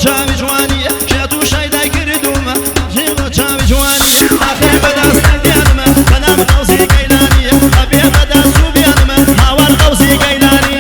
چاوی جوانی شاتو شایدای کردومە ژێڵە چاوی جوانی ئەخێ بەدەستە بیانمە بەنام قەوزی گەیلانی ئەبێ بەدەست و بیانمە هاوار قەوزی گەیلانی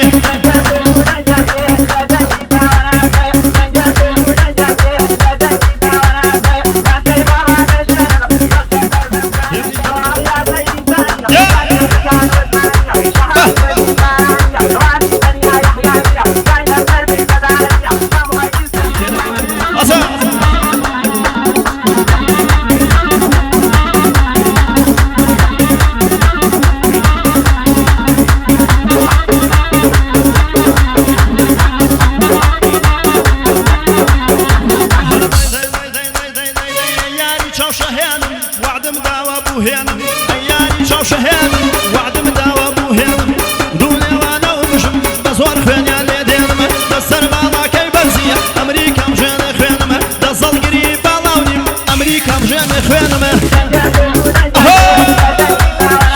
وعدم داوا بوهينم اياني شاو شهينم وعدم داوا بوهينم دوني وانا ومشم بزور خويني اللي دينم دسر بالا كي برزية امريكا مجيني خوينم دزل قريب بالاونيم امريكا مجيني خوينم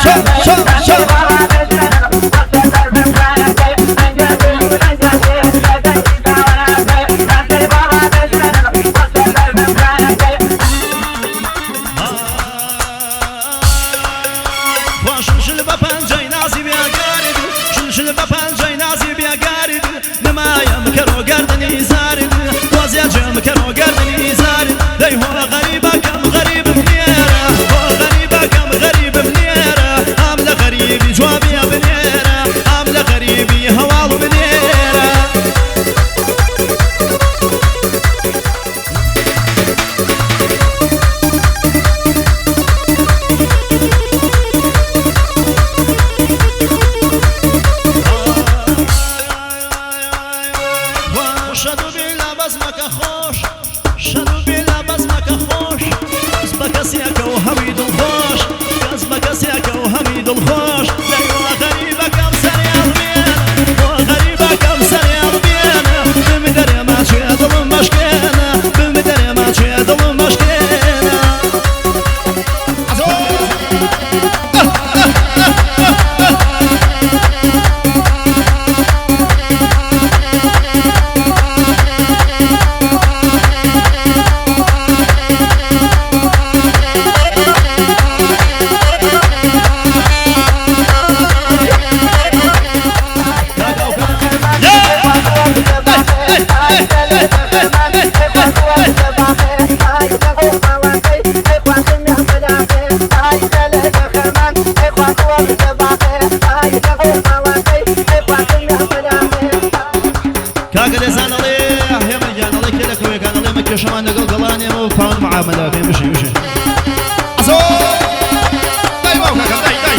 شب شب شب شل بپنجای نازی بیاگارید شل بپنجای نازی بیاگارید نمایم کرو گردنی زارید وزیا جم کرو گردنی زارید دی هو غریبا کم غریب بنیرا هو غریبا کم غریب بنیرا عمل غریبی جوابی بنیرا عمل غریبی هوال بنیرا شدو بیلا بزمك خوش شدو بیلا بزمك خوش كسبك سياك وهميد الخوش كسبك سياك وهميد الخوش دايما غريبك امسر يا ربينا وغريبك امسر يا ربينا بمدري ما تشهد المشكينا بمدري ما تشهد المشكينا كاكد زانلي يا مرجان الله يكلك ويكان الله يمكن شمان نقل قلاني وفاون معاملة مشي مشي أصو داي واو كاكد داي داي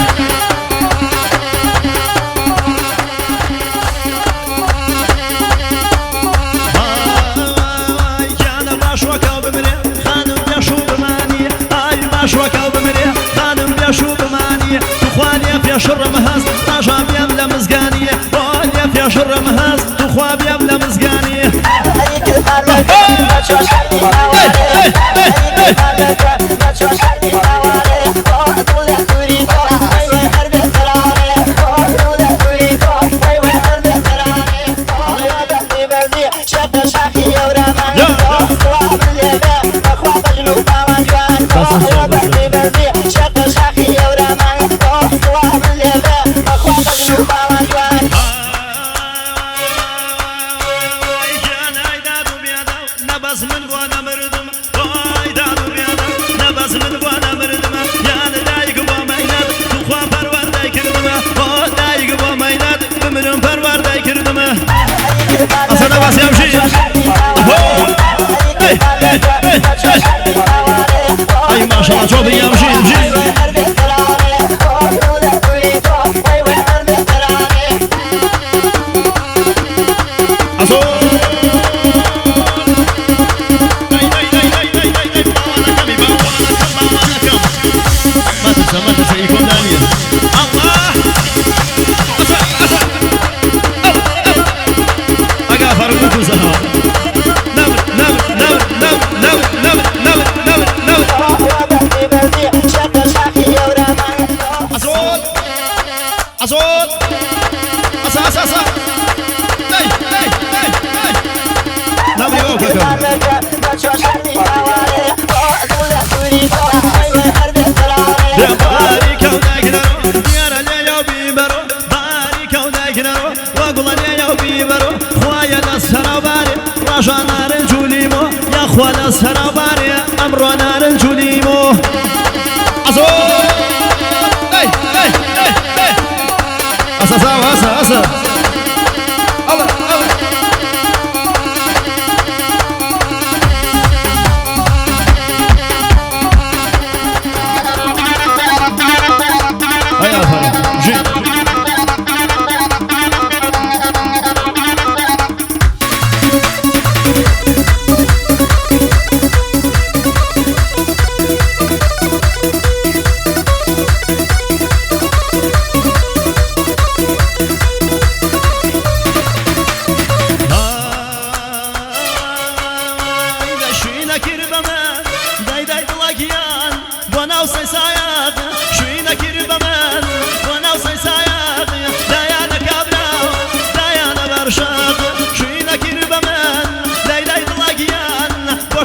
كان باشوكا وبمري خانم بيشو بماني اي باشوكا وبمري خانم بيشو بماني تخواني في شر مهز راجع بيملا مزقاني واني في شر مهز تخوا بيملا مزقاني نبز من وانا مردم وای دادو بیادم نبز من وانا مردم یاد دایگ با میناد تو خواه پروردای کردم وای دایگ با میناد بمرم پروردای کردم اصلا نبز یمشی ای ماشاءالله چوبی یمشی ما تنسى يكون دانية الله أقافر بكو زهر نمر نمر نمر نمر نمر نمر نمر نمر خوالا سراباري أمرو نار جوليمو أزو أي أي أي أي أسا ساو أسا أسا الله الله هيا فرق جي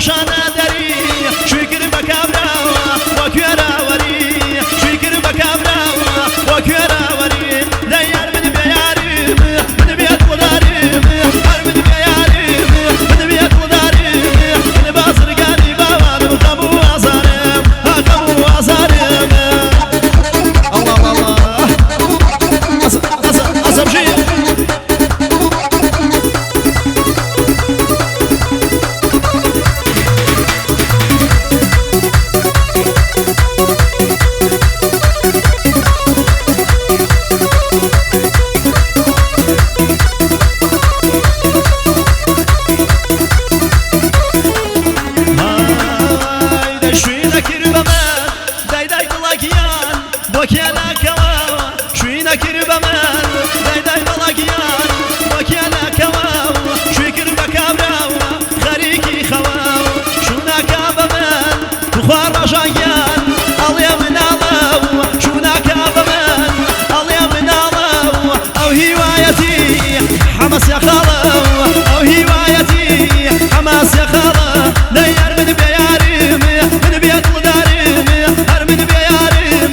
شانا دري شكر بكابرا وكيرا وري شكر بكابرا وكيرا وري ديار من بياري من بيت وداري من بياري من بيت وداري من باصر قاني بوان خبو أزارم خبو أزارم الله الله أصب شيء حماس يا خالة أو هوايتي حماس يا خالة ديار من بيارم من بيت ودارم هر من بيارم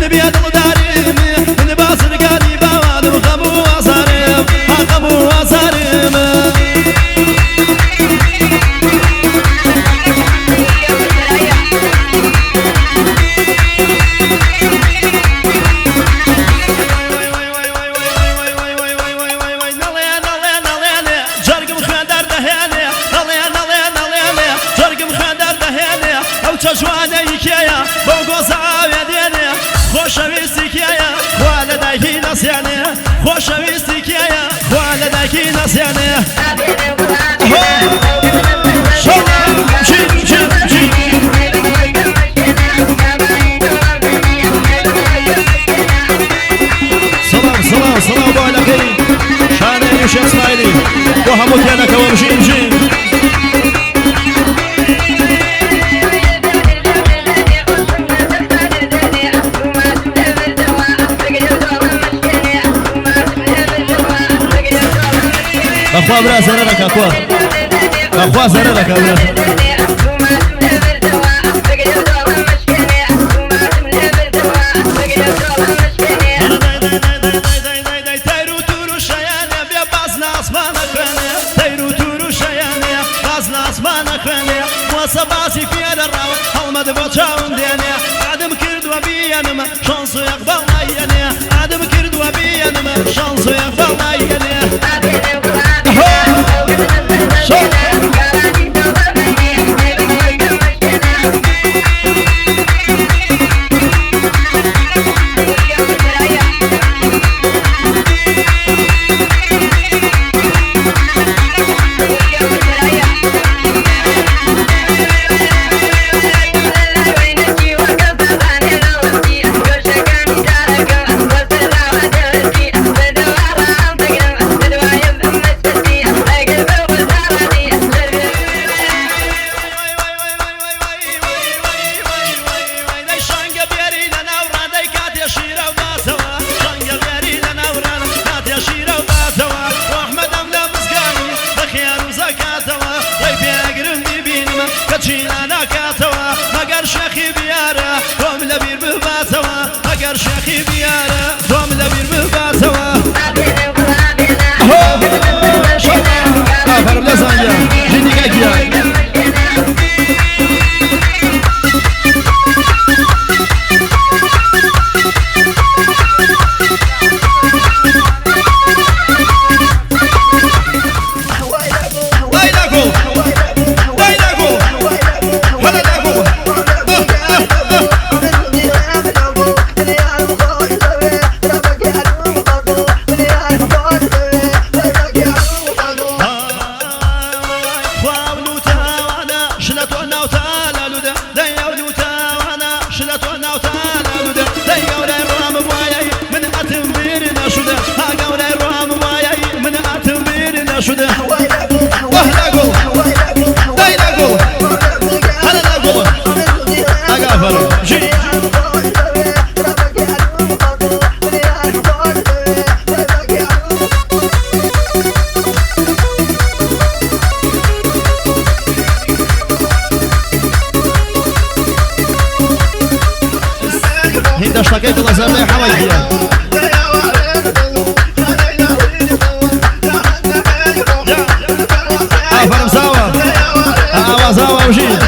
من بيت ودارم من باصر قاني بوان خبو أزارم خبو أزارم جواني كيا بوغوزاوي ديني خوشويستي كيا والداكي نسياني خوشويستي كيا والداكي نسياني جي جي جي سلام سلام سلام بالكي شاني يوشي اسماعيلي وهمو كيانك ومجين جين أخوة برا زررك أخوة أخوة زررك أخوة تيرو تورو شياني بيا بازنا أسمانا كواني تيرو تورو شياني بازنا أسمانا كواني وصباسي في الراو هلمد بوچاون ديني عدم كردوا بيانم شانسو يقبل عيني عدم كردوا بيانم شانسو يقبل عيني فكيت الله سامي حوالي فرم سوا سوا وجيد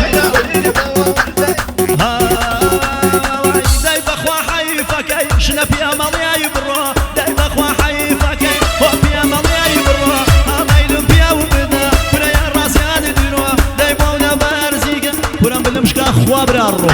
داي بخوا حيفك شنب يا مضيا يبرا داي بخوا حيفك وب يا مضيا يبرا مايلم بيا وبدا كنا يا راس يا نديروا داي مونا بارزيق كنا بالمشكا خوا برارو